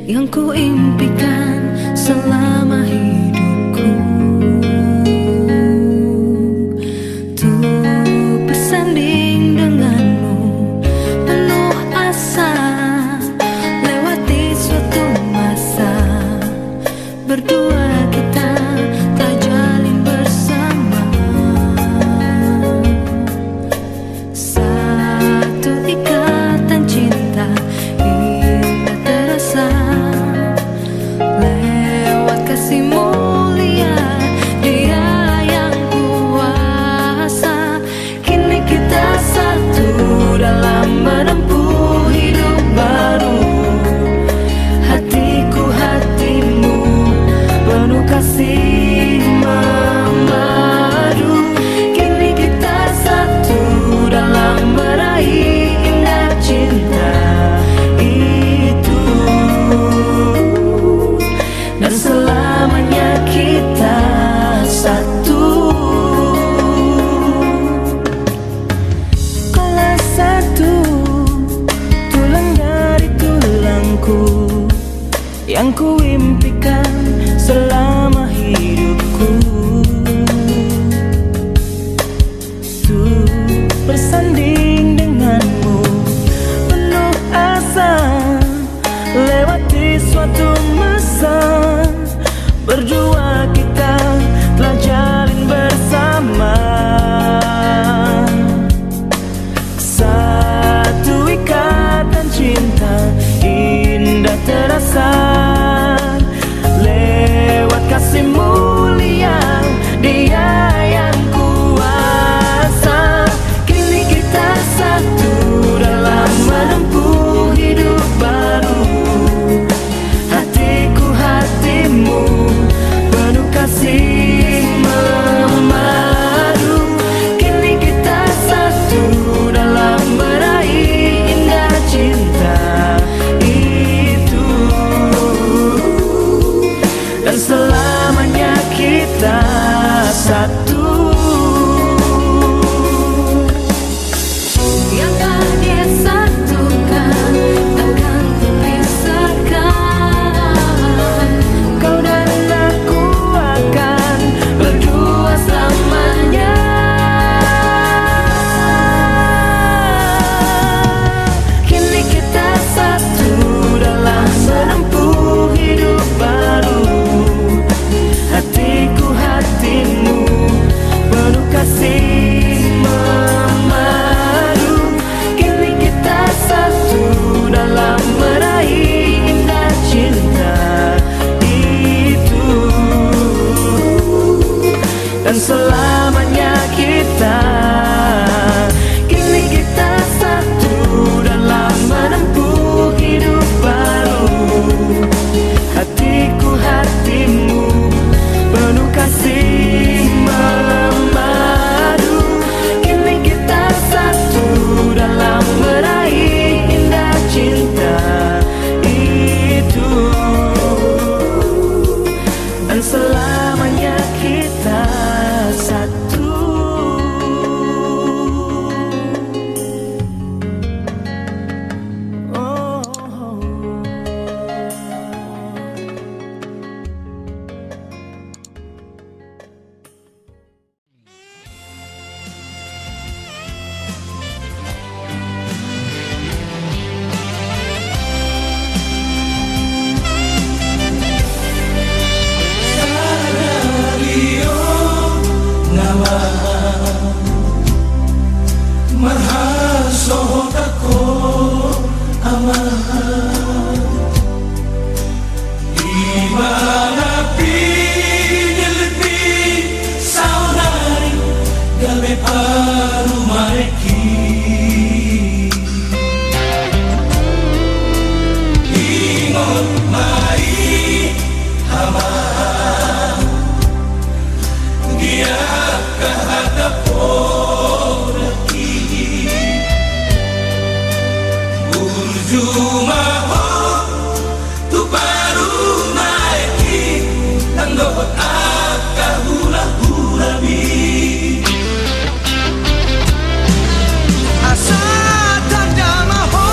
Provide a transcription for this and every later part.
yang ku impikan selama hidupku, tuh bersanding denganmu penuh asa, lewati suatu masa berdua kita tak jalin bersama. Satu ikatan cinta indah terasa, lewat kasih mulia Dia yang kuasa. Kini kita satu dalam menempuh hidup baru. Hatiku hatimu penuh kasih memadu. Kini kita satu dalam meraih indah cinta itu, dan selamanya kita satu. Kaulah satu, tulang dari tulangku, yang ku impikan selama hidupku, tuh bersanding denganmu penuh asa, lewati suatu masa berdua kita telah jalin bersama. Satu ikatan cinta indah terasa, lewat kasih mulia Dia yang kuasa. Kini kita satu dalam menempuh hidup baru. Hatiku hatimu penuh kasih memadu. Kini kita satu dalam meraih indah cinta itu, dan selamanya kita satu. Yang telah Dia satukan takkan terpisahkan. Kau dan aku akan berdua selamanya. Kini kita satu dalam menempuh hidup baru. Hatiku hatimu penuh kasih memadu. Kini kita satu dalam meraih indah cinta itu, dan selamanya kita. Kini kita satu dalam menempuh hidup baru. Hatiku hatimu penuh kasih memadu. Kini kita satu dalam meraih indah cinta itu, dan selamanya kita satu. Oh, oh. Marhasohot ako ama, di mana pinilpi saunari gabe paru mareki. Ingot mai hama dia kahadap Jumaho tu baru naiki tanggapot akahula-hula bi asa tanda maho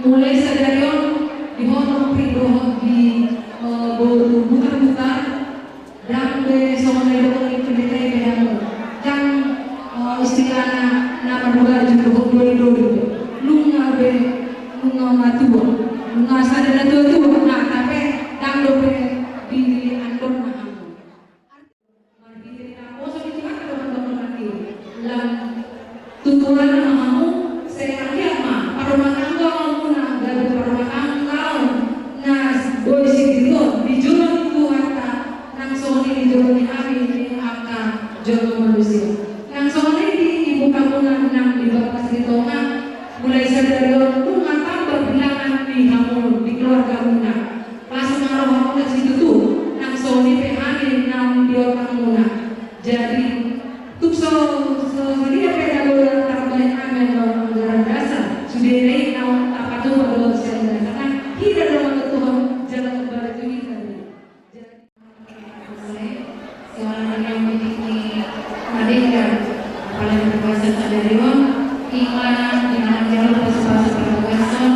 mulai sadarion di hono pridoh di bukan-bukan dan be songai doang itu detai yang istilahnya nama dua juga dulu lunga be lunga matua lunga sadar tua nah tapi dan do be di andon na amo mari kita poso di mana teman-teman lagi lan tuturan na amo saya lihat mah pada makan jodoh manusia. Yang soalnya di ibu kampungan nang di bapak Sritonga mulai sadar rumah tambah bilangan di kamu di keluarga muna. Pas mengaruh kamu ke situ tuh nang soalnya PHD nang di kampungan. Jadi tukso dia pedagogan terbaik amen anggaran dasar sudah naik nang apa tuh pada usia dasar kan tidak dalam Tuhan jalan kepada kita. Seorang yang memiliki Madinah, apalagi berkuasa sadari iman dengan jalur prestasi pergagasan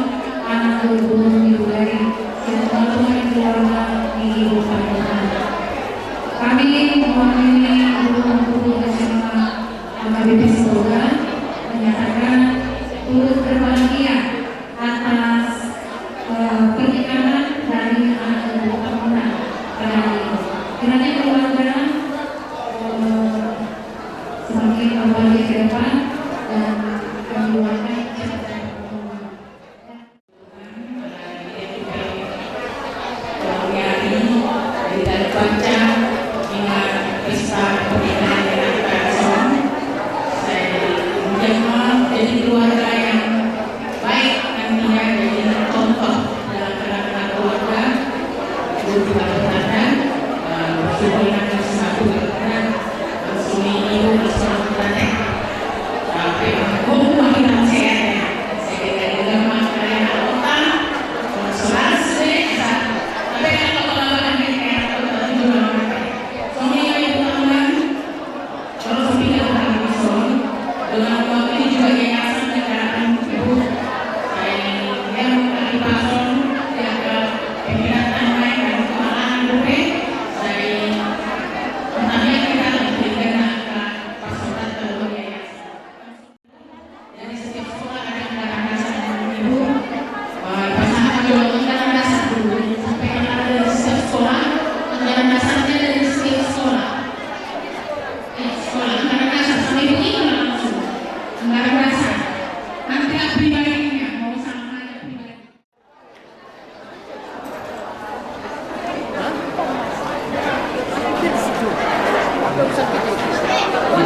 anak tubuh dari setelah keluarga di ibu kota. Kami mewakili guru-guru SMA AKBP Semoga menyatakan turut berbahagia atas pernikahan dari anak tubuh kota pada ini. Kiranya keluarga semakin kembali ke depan dan keluarga dari baca hingga pesta pernikahan dengan person saya menjadi jadi keluarga yang baik nantinya jadi contoh dalam kerangka keluarga juga berada semuanya satu dan semua ibu bisa berada tapi aku makin sehat saya tidak makan otak selesai tapi kalau lawan kayak aku juga semua ibu tangan kalau tidak berlangsung dengan waktu ini juga yayasan kendaraan ibu yang dari pason yang ke pembinaan lain dan kemalahan bupe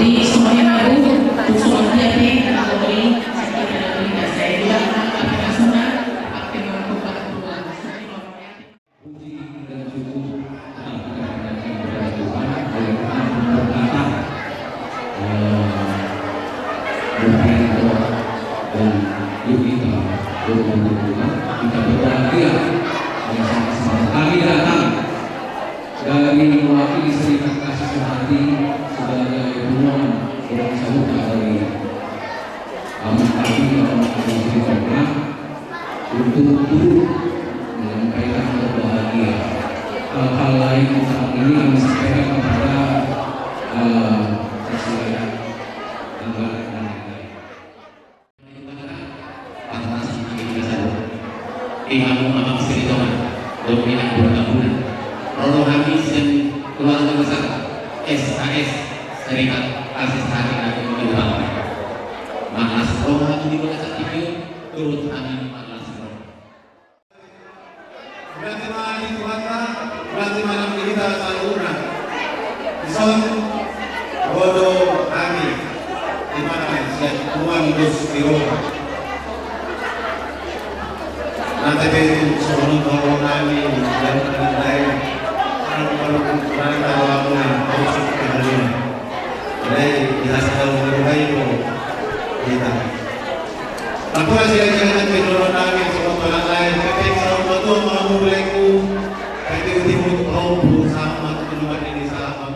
jadi semuanya ibu semua jadi dari saya bilang apakah sudah pakai melakukan perubahan puji dan syukur kepada Tuhan oleh Tuhan berkata berkata dan yuk kita berdoa kita berbahagia dengan sama-sama kami datang dari mewakili Serikat Kasih Sehati sebagai hubungan orang saudara dari kami Sritonga untuk turut menyampaikan berbahagia hal-hal lain saat ini kami sampaikan kepada sesuai anggaran dan lain-lain. Atas kita saja, Imam Sritonga dominan bergabung. Rono Hamis dan keluarga besar SAS Serikat Kasih Sehati dan Kemudian Maklas Rono Hamis di Kota Sakitio turut kami Maklas Rono. Berarti malam Tuhanna, berarti malam kita salurna. Ison bodoh kami di mana siap Tuhan terus di rumah. Nanti itu sebelum kalau kami dan lain kalau kita lakukan proses kemudian, jadi jelas kalau lebih baik kita. Laporan silang-silangan pinulong namin sa mga lain. Kapit sa mga ito, mga mulay ko, kahit yung mo po sama at tulungan ini sa mga.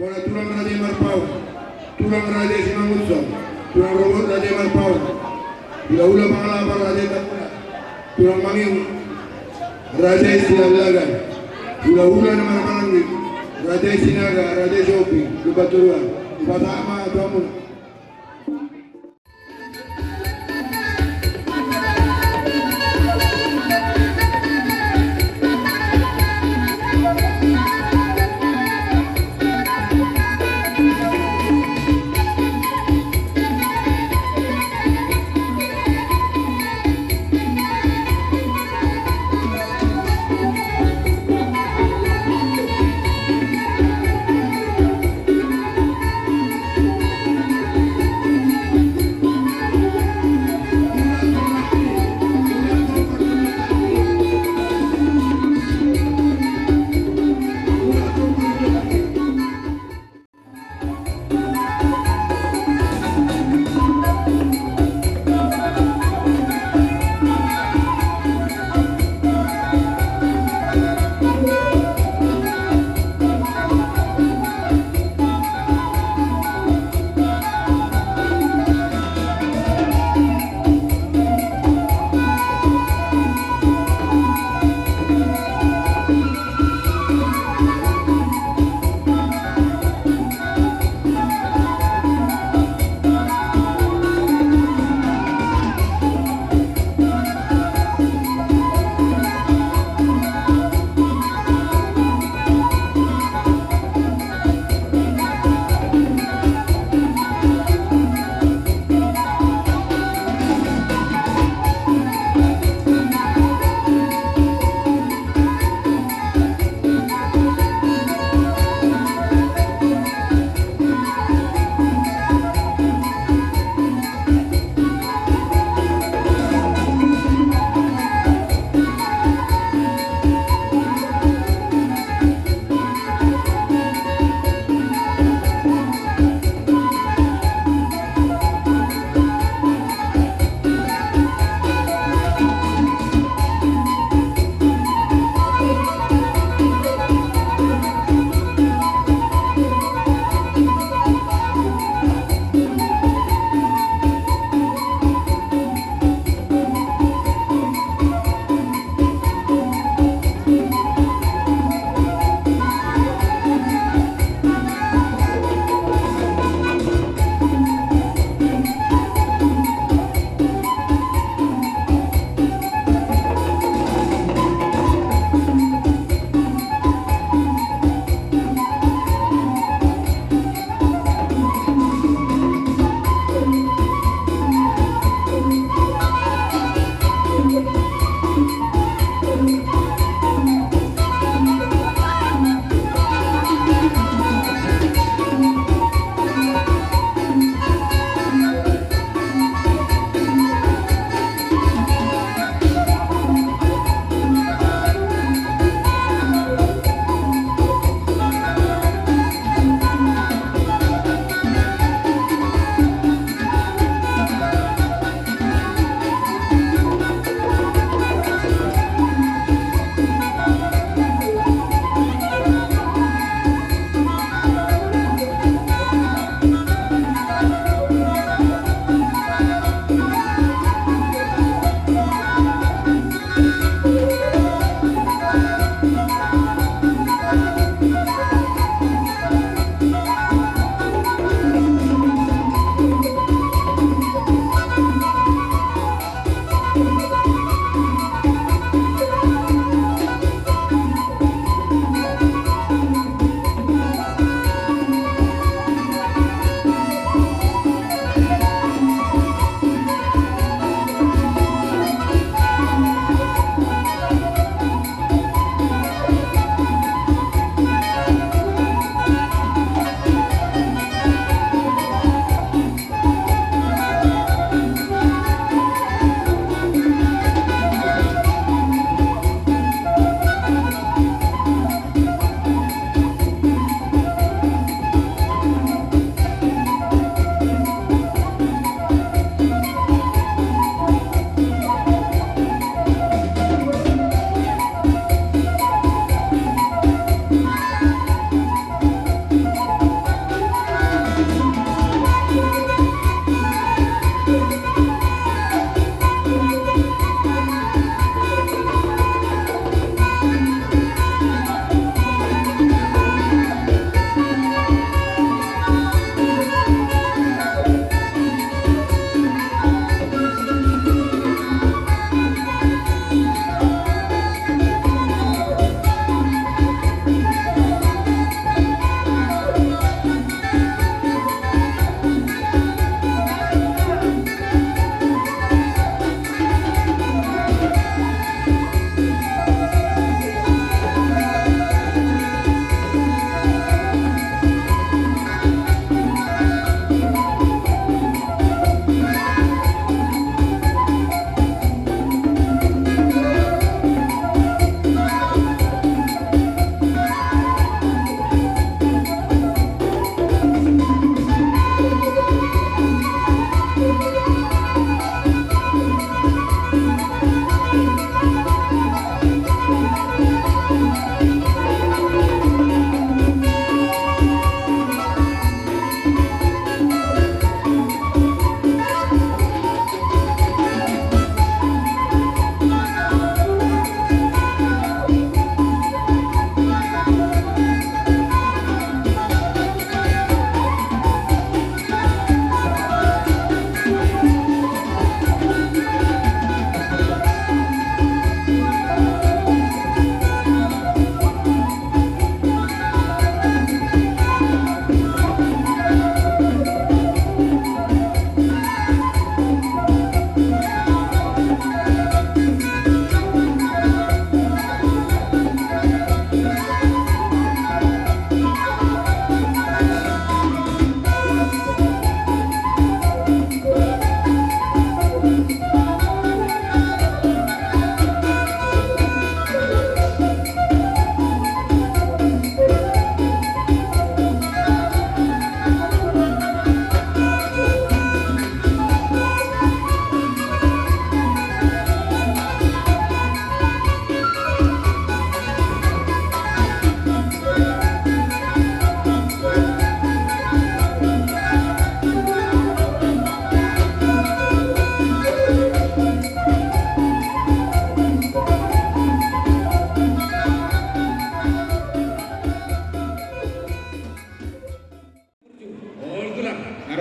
Ora tulang Raja Marpau, tulang Raja Simangutso, tulang robot Raja Marpau, Ula-ula Pangalapar Raja Tapura, tulang Manging Raja Istilalagan, Ula-ula Nama Palangit, Raja Sinaga, Raja Shopi, Lubaturuan, Patama Tuamun.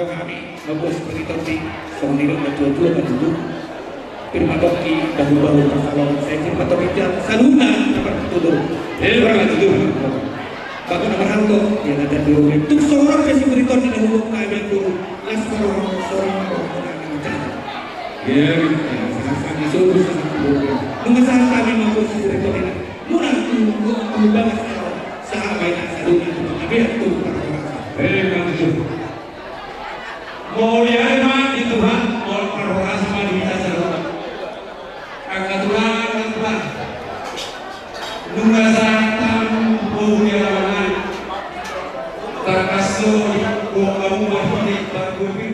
kami bagus seperti topi semenilai berjual-jual dan dulu firma topi bahu-bahu kalau saya firma topi jam saluna nomor tujuh berapa tujuh bagus nomor satu yang ada dulu itu seorang kasih berita di dalam kami dulu yang seorang ya kami suruh mengesal kami mampu berita ini murah tuh banget sahabat saluna tapi itu mulia di Tuhan, mohon perhormatan sama di kita semua. Angkat Tuhan, nungasan mulia lawan, terkasih kamu berhenti bergubir,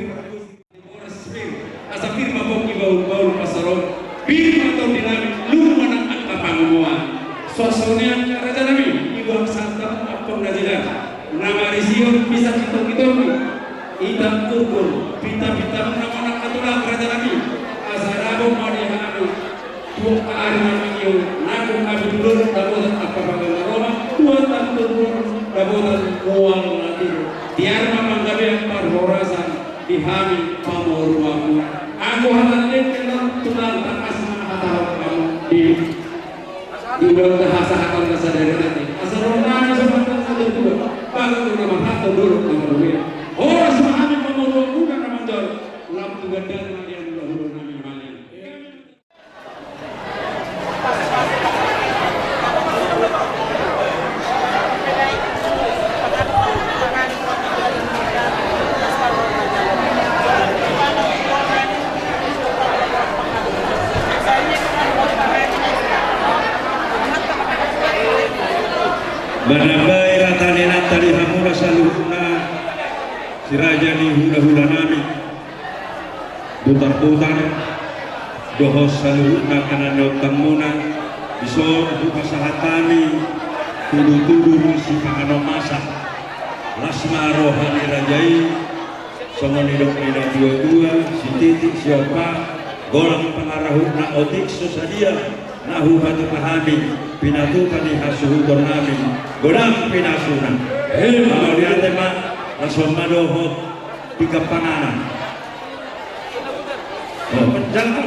asal firman bagi bau pasaron, firman atau dinamik, lu mana angka panguan, suasana raja nabi, ibu santa apa pengajian, nama Sion bisa kita Idam turun, pita-pita menamonak katulang raja nabi asarabo marihanu dua ariman iyo naku kami dulur dabotan apa bagaimana Roma dua tahun turun dabotan mual nanti tiarma manggabe perhorasan dihami pamoruaku aku halal kenal tulang tak asma hatahap kamu di bawah bahasa akal kesadaran nanti asarona sebentar satu dua bangun nama hatu dulu nama dia oh semahami pemuluh bukan Ramadan lampu gandang yang dahulu nami malian Banabai ratanena tali hamura saluhna sirajani hula-hula nami putar-putar dohos saluhna kanano tamuna bison buka sahatani tudu-tudu si pakano masa lasma rohani rajai songonidok-nidok dua-dua si titik siapa golang pengarahuna otik susadia nahu hatu pahami pinatu kani hasuhu gornami godam pinasuna kalau dia tema langsung madoho tiga panganan oh jangan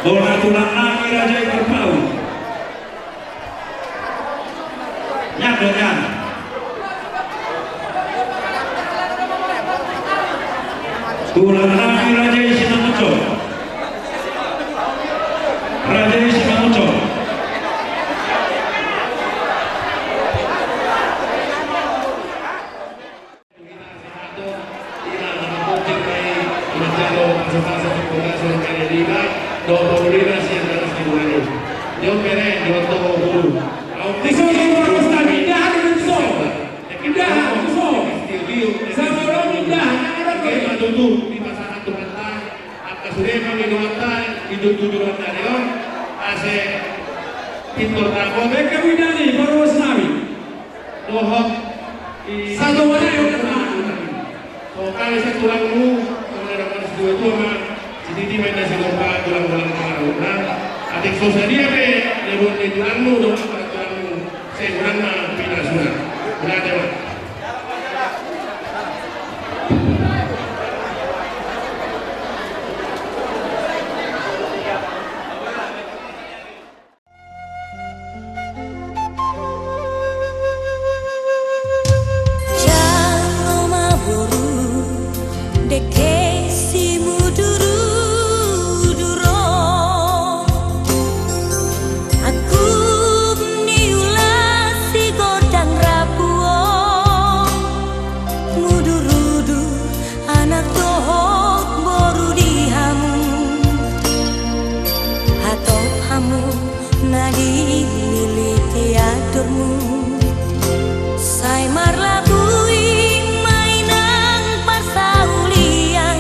bola tulang nami raja berpau nyadongan tulang nami raja Sinamuco raja Sinamuco Aku niula si godang lili aturmu sai marlabui mainang pasaulian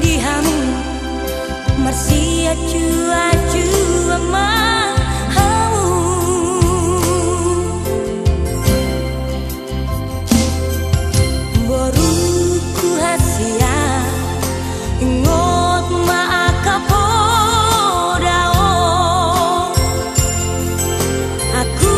dihamu marsia cua mah boru ku hasia ngot maakapo dao aku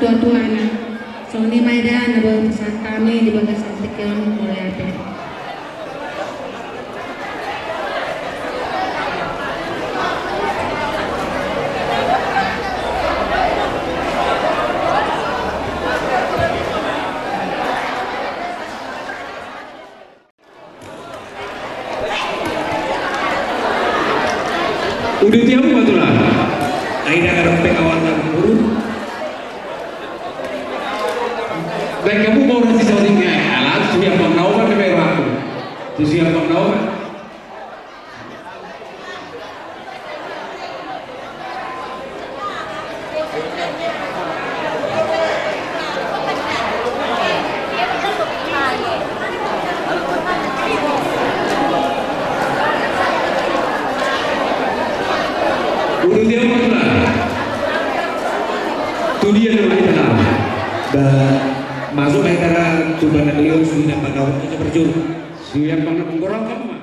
tua-tuana. Sony Maidan bersama kami di Bagas Antikion mulai ada. Udah tiap waktu lah. Aida karena kawan guru. Baik kamu mau nasi sautingnya, alat siap menau kan di aku. Tu siap menau kan. Udah tiap waktu lah. Tu dia dulu kita lah. Masuk antara Tubanan Leon sudah pada waktu berjur siap banget menggorong kamu mah.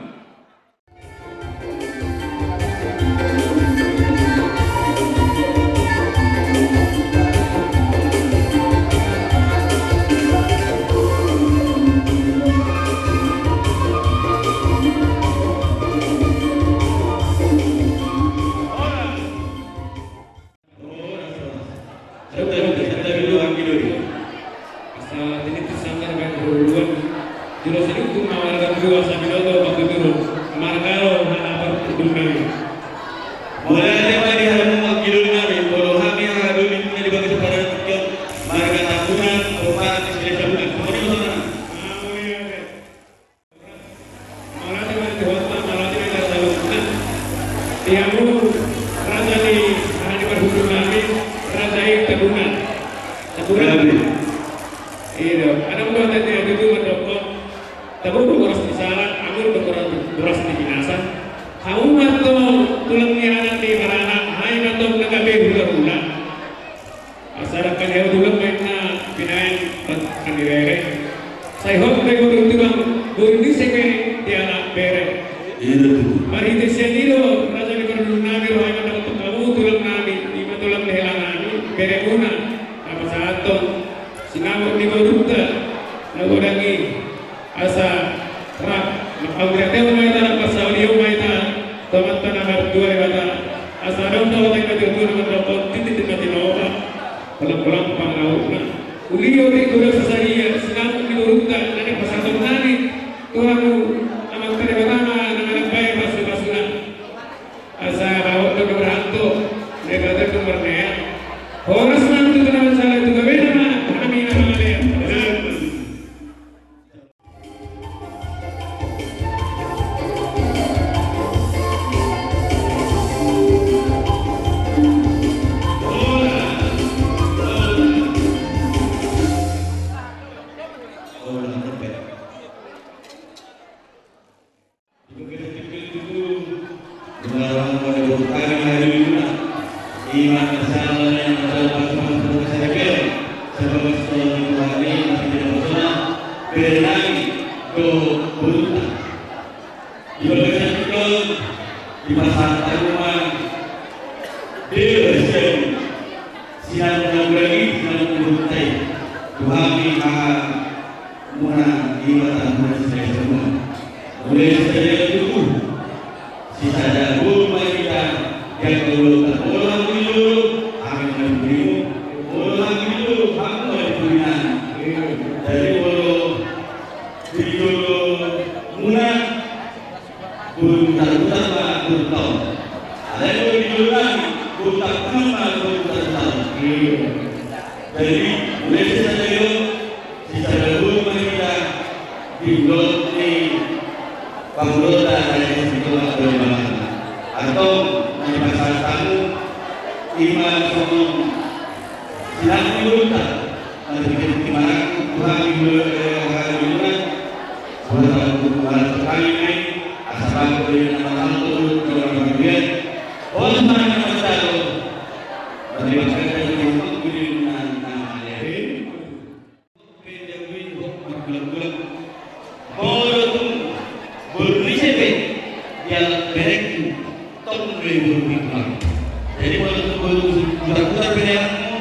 Jadi putar-putar pilihanmu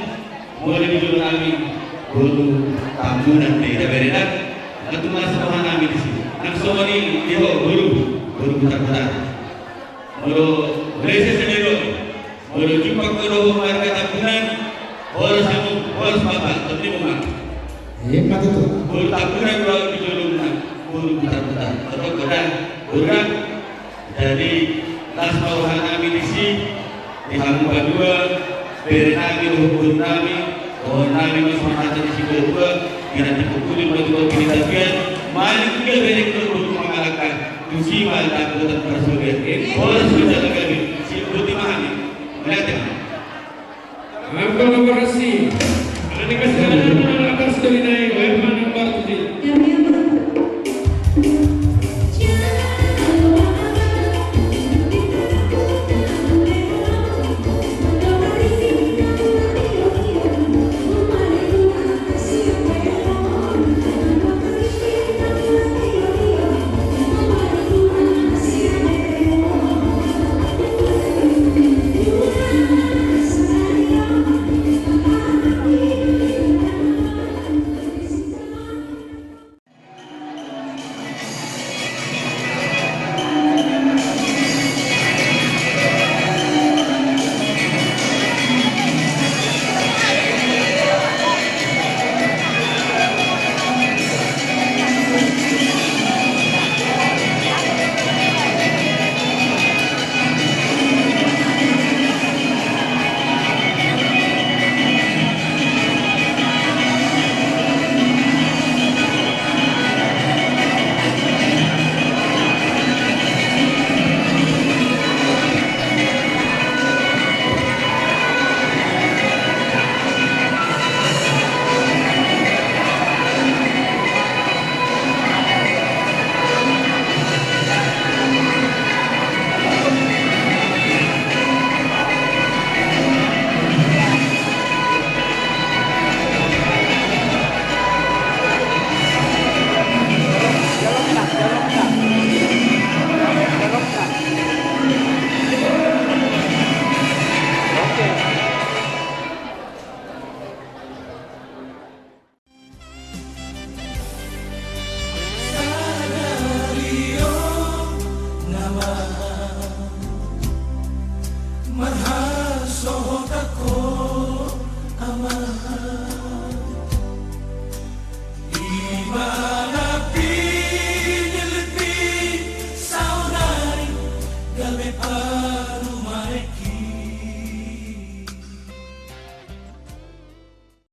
boleh dijual kami guru tambunan daerah bereda atau masalah kami di sini. Nak semua ini dia guru putar-putar. Kalau Malaysia sendiri, kalau jumpa guru warga tambunan, harus kamu harus bapak tapi bukan. Hebat itu. Guru tambunan kalau dijolongkan guru putar-putar. Atau kurang dari Lasmauhan kami di sini di Hampa 2 Berenami Hukum Nami Pohon Nami Masyarakat di sini kedua Kira dipukuli melalui penelitian Malik juga dari untuk mengalahkan Tusimal dan Buatan Persoalan Harus menjaga kami Si Buti Mahami Melihat Kolaborasi